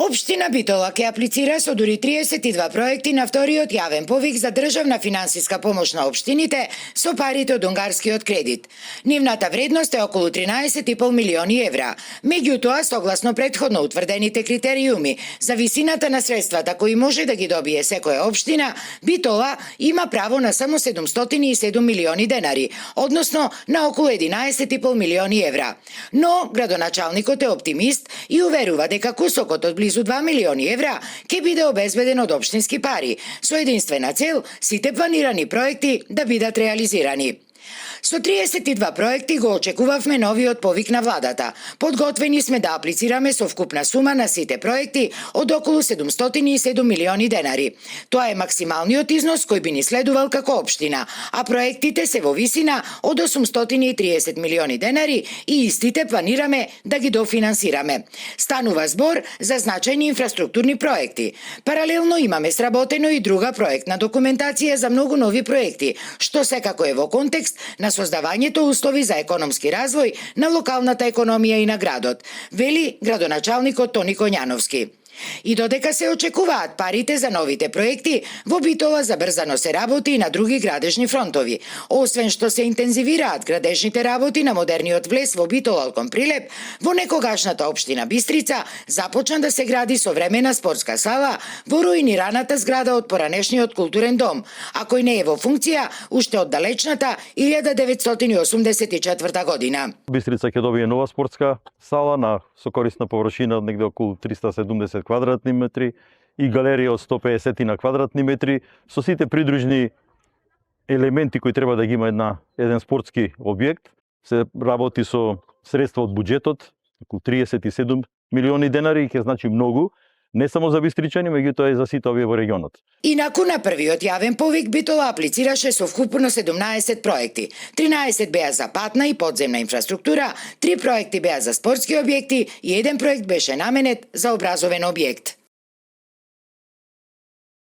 Општина Битола ќе аплицира со дури 32 проекти на вториот јавен повик за државна финансиска помош на општините со парите од унгарскиот кредит. Нивната вредност е околу 13,5 милиони евра. Меѓутоа, согласно претходно утврдените критериуми за висината на средствата кои може да ги добие секоја општина, Битола има право на само 707 милиони денари, односно на околу 11,5 милиони евра. Но градоначалникот е оптимист и уверува дека кусокот од близу 2 милиони евра ќе биде обезбеден од општински пари, со единствена цел сите планирани проекти да бидат реализирани. Со 32 проекти го очекувавме новиот повик на владата. Подготвени сме да аплицираме со вкупна сума на сите проекти од околу 707 милиони денари. Тоа е максималниот износ кој би ни следувал како општина, а проектите се во висина од 830 милиони денари и истите планираме да ги дофинансираме. Станува збор за значајни инфраструктурни проекти. Паралелно имаме сработено и друга проектна документација за многу нови проекти, што секако е во контекст на создавањето услови за економски развој на локалната економија и на градот, вели градоначалникот Тони Коњановски. И додека се очекуваат парите за новите проекти, во Битола забрзано се работи и на други градежни фронтови. Освен што се интензивираат градежните работи на модерниот влез во Битола кон Прилеп, во некогашната општина Бистрица започна да се гради современа спортска сала во руинираната зграда од поранешниот културен дом, а кој не е во функција уште од далечната 1984 година. Бистрица ќе добие нова спортска сала со корисна површина од негде околу 370 квадратни метри и галерија од 150 на квадратни метри со сите придружни елементи кои треба да ги има еден спортски објект. Се работи со средства од буџетот, околу 37 милиони денари и ќе значи многу, не само за бистричани, меѓутоа и за сите овие во регионот. Инаку на првиот јавен повик Битола аплицираше со вкупно 17 проекти. 13 беа за патна и подземна инфраструктура, 3 проекти беа за спортски објекти и 1 проект беше наменет за образовен објект.